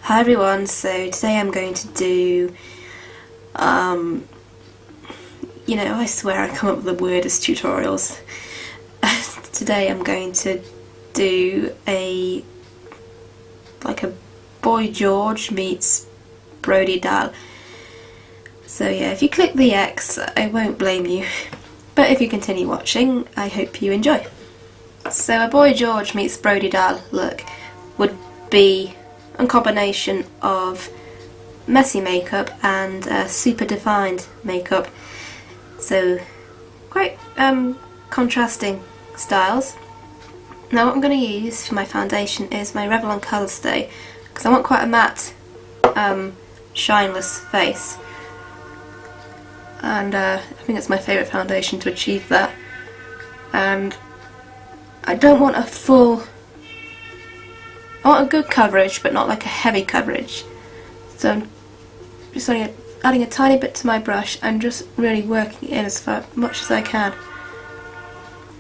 Hi everyone, so today I'm going to do, I swear I come up with the weirdest tutorials. Today I'm going to do a Boy George meets Brody Dalle. So yeah, if you click the X, I won't blame you. But if you continue watching, I hope you enjoy. So a Boy George meets Brody Dalle look would be a combination of messy makeup and super defined makeup. So quite contrasting styles. Now what I'm going to use for my foundation is my Revlon Colour Stay, because I want quite a matte, shineless face. And I think it's my favourite foundation to achieve that. And I don't want a full... I want a good coverage, but not like a heavy coverage. So I'm just only adding a tiny bit to my brush and just really working it in as much as I can.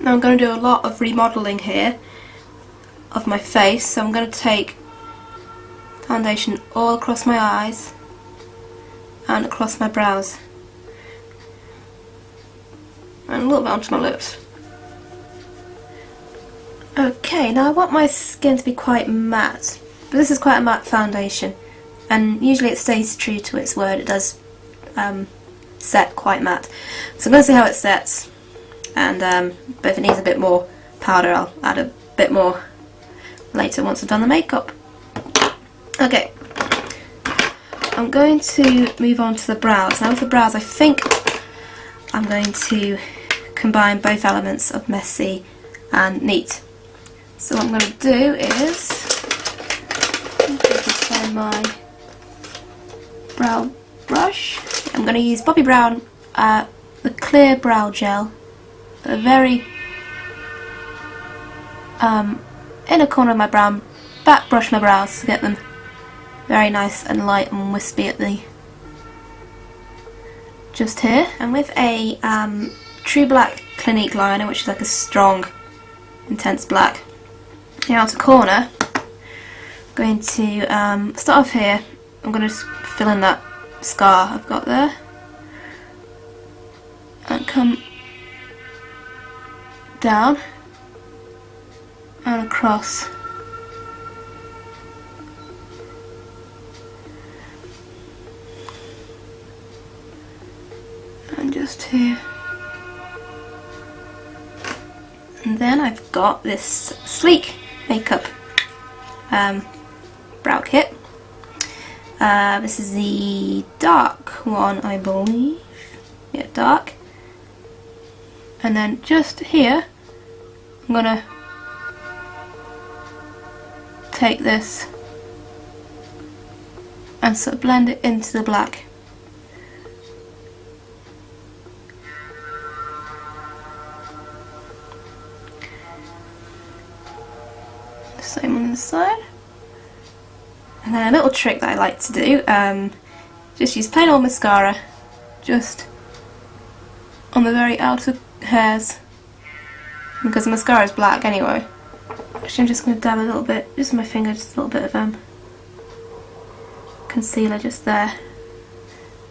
Now I'm going to do a lot of remodelling here of my face, so I'm going to take foundation all across my eyes and across my brows. And a little bit onto my lips. Okay, now I want my skin to be quite matte, but this is quite a matte foundation, and usually it stays true to its word. It does set quite matte. So I'm going to see how it sets, and but if it needs a bit more powder, I'll add a bit more later once I've done the makeup. Okay, I'm going to move on to the brows. Now with the brows, I think I'm going to combine both elements of messy and neat. So what I'm going to do is find my brow brush. I'm going to use Bobbi Brown, the clear brow gel, a very inner corner of my brow, back brush my brows to get them very nice and light and wispy at the just here. And with a True Black Clinique liner, which is like a strong, intense black. Now outer corner, I'm going to start off here. I'm going to just fill in that scar I've got there and come down and across. And just here. And then I've got this sleek makeup brow kit. This is the dark one, I believe. Yeah, dark. And then just here, I'm gonna take this and sort of blend it into the black. Same on this side. And then a little trick that I like to do, just use plain old mascara just on the very outer hairs, because the mascara is black anyway. Actually, I'm just going to dab a little bit, just with my finger, just a little bit of concealer just there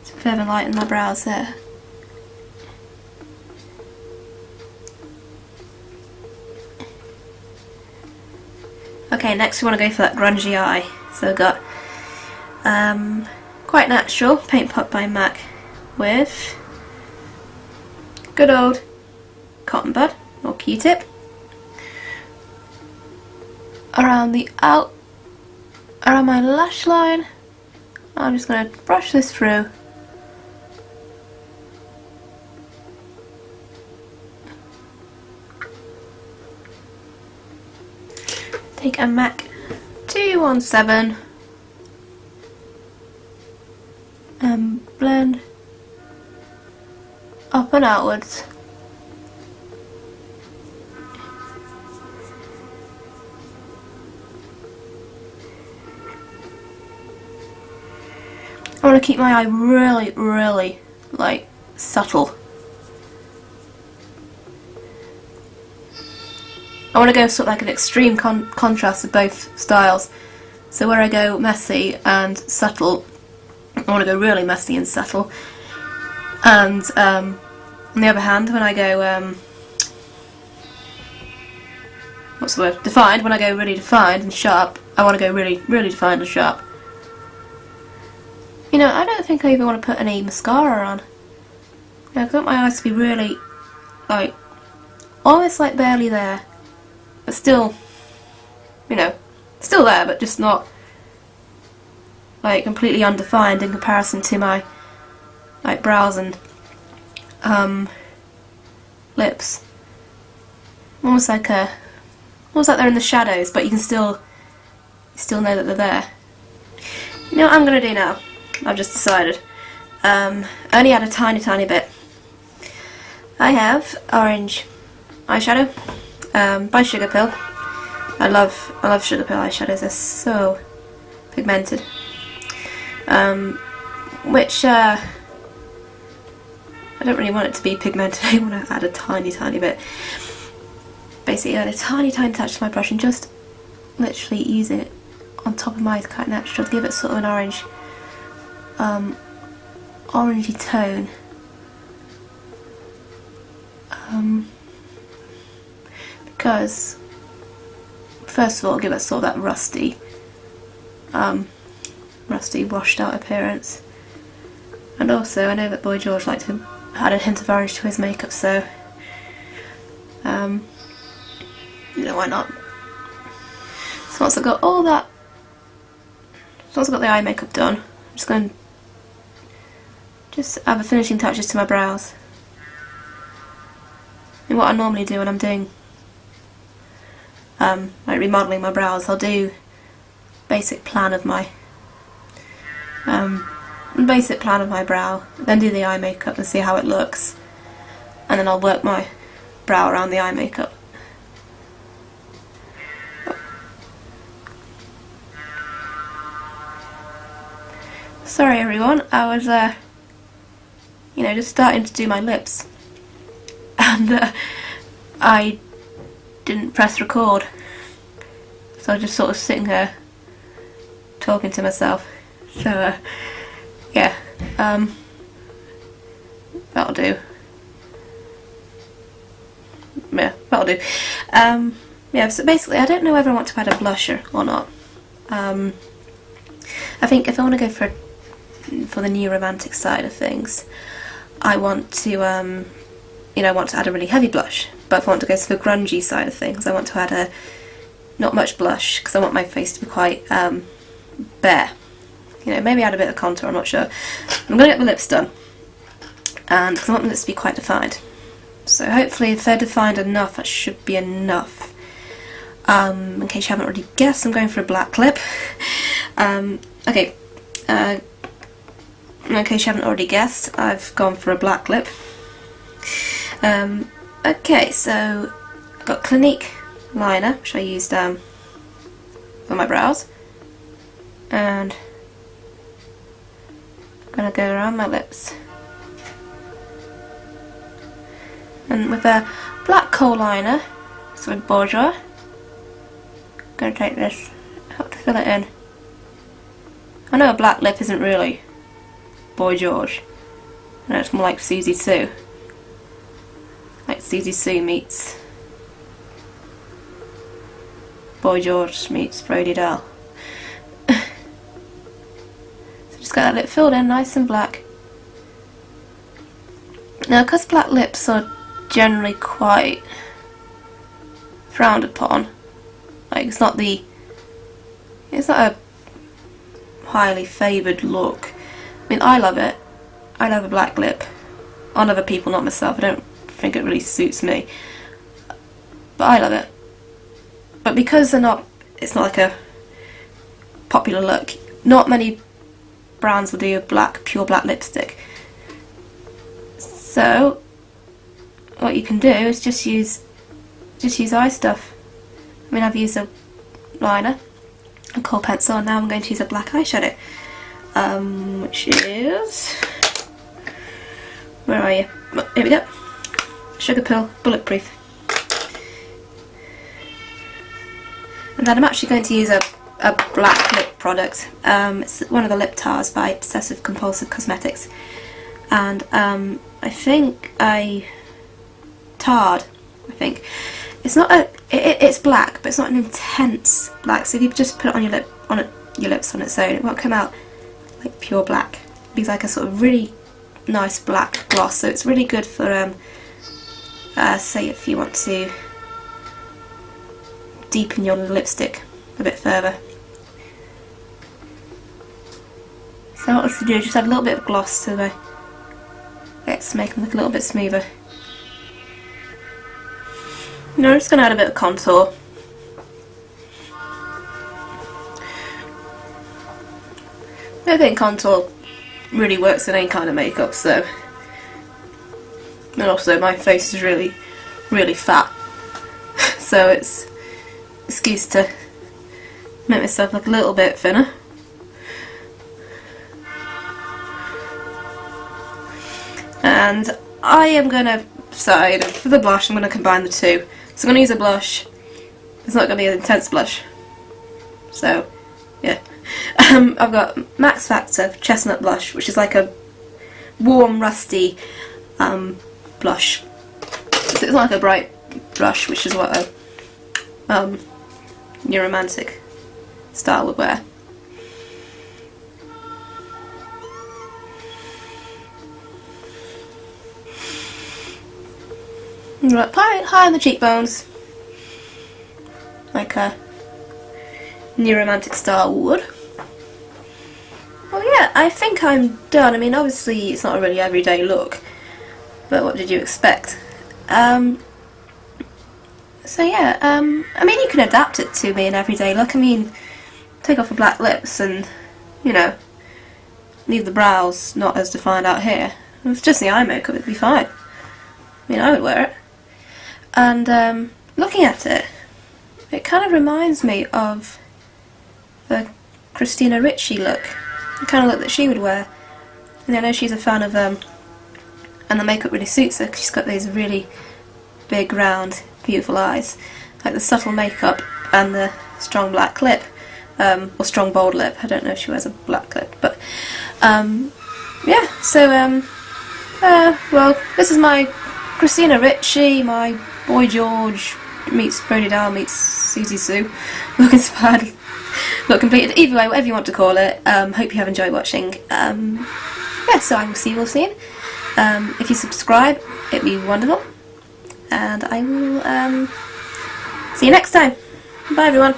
to further lighten my brows there. Okay, next we want to go for that grungy eye. So I've got quite natural Paint Pot by MAC with good old cotton bud or Q-tip around my lash line. I'm just going to brush this through. Take a MAC 217 and blend up and outwards. I want to keep my eye really, really like subtle. I want to go sort of like an extreme contrast of both styles. So where I go messy and subtle, I want to go really messy and subtle. And on the other hand, when I go, what's the word? Defined. When I go really defined and sharp, I want to go really, really defined and sharp. You know, I don't think I even want to put any mascara on. I want my eyes to be really, like, almost like barely there, but still, you know, still there, but just not, like, completely undefined in comparison to my, like, brows and, lips. Almost like they're in the shadows, but you can still know that they're there. You know what I'm gonna do now? I've just decided. Only add a tiny, tiny bit. I have orange eyeshadow by Sugar Pill. I love Sugar Pill eyeshadows. They're so pigmented. Which I don't really want it to be pigmented. I want to add a tiny, tiny bit. Basically, add a tiny, tiny touch to my brush and just literally use it on top of my eyes, quite natural, to give it sort of an orange, orangey tone. Because first of all, give it sort of that rusty, washed out appearance. And also, I know that Boy George liked to add a hint of orange to his makeup, so you know, why not? So once I've got all that, once I've got the eye makeup done, I'm just going to just add the finishing touches to my brows. And what I normally do when I'm doing like remodelling my brows, I'll do basic plan of my brow, then do the eye makeup and see how it looks, and then I'll work my brow around the eye makeup. Sorry everyone, I was you know, just starting to do my lips, and I didn't press record, so I was just sort of sitting there talking to myself. So yeah, that'll do. Yeah, that'll do. Yeah, so basically I don't know whether I want to add a blusher or not. I think if I want to go for the new romantic side of things, I want to you know, I want to add a really heavy blush. But if I want to go to the grungy side of things, I want to add a not much blush, because I want my face to be quite bare. You know, maybe add a bit of contour, I'm not sure. I'm going to get my lips done, and because I want my lips to be quite defined. So hopefully if they're defined enough, that should be enough. In case you haven't already guessed, I'm going for a black lip. Okay, in case you haven't already guessed, I've gone for a black lip. Okay, so I've got Clinique liner, which I used for my brows, and I'm going to go around my lips. And with a black kohl liner, so with Bourjois, I'm going to take this, help to fill it in. I know a black lip isn't really Boy George, I know it's more like Susie Sue. Like Susie Sue meets Boy George meets Brody Dalle. So just got that lip filled in nice and black. Now, because black lips are generally quite frowned upon, like it's not a highly favoured look. I mean, I love it. I love a black lip. On other people, not myself. I don't think it really suits me, but I love it. But because it's not like a popular look, not many brands will do a pure black lipstick. So what you can do is just use eye stuff. I mean, I've used a liner, a kohl pencil, and now I'm going to use a black eyeshadow, which is, where are you? Oh, here we go. Sugar Pill Bulletproof. And then I'm actually going to use a a black lip product. It's one of the lip tars by Obsessive Compulsive Cosmetics, and I think tarred. I think it's not a. It's black, but it's not an intense black. So if you just put it on your lips on its own, it won't come out like pure black. It'll be like a sort of really nice black gloss. So it's really good for say if you want to deepen your lipstick a bit further. So what else to do? Just add a little bit of gloss to the lips, make them look a little bit smoother. No, I'm just going to add a bit of contour. I think contour really works in any kind of makeup, so. And also my face is really, really fat, so it's an excuse to make myself look a little bit thinner. And I am going to decide, for the blush I'm going to combine the two. So I'm going to use a blush. It's not going to be an intense blush. So, yeah. I've got Max Factor Chestnut Blush, which is like a warm, rusty blush. So it's not like a bright blush, which is what a New Romantic style would wear. Right, high on the cheekbones, like a New Romantic style would. Well, yeah, I think I'm done. I mean, obviously it's not a really everyday look, but what did you expect? So yeah, I mean, you can adapt it to be an everyday look. I mean, take off the black lips and, you know, leave the brows not as defined out here. If it's just the eye makeup, it'd be fine. I mean, I would wear it. And looking at it, it kind of reminds me of the Christina Ricci look, the kind of look that she would wear. And I know she's a fan of, and the makeup really suits her because she's got those really big, round, beautiful eyes. Like the subtle makeup and the strong black lip, or strong bold lip. I don't know if she wears a black lip, but yeah. So well, this is my Christina Ricci, my Boy George meets Brody Dalle meets Susie Sue look inspired, look completed. Either way, whatever you want to call it. Hope you have enjoyed watching. Yeah, so I will see you all soon. If you subscribe, it'd be wonderful. And I will see you next time. Bye everyone.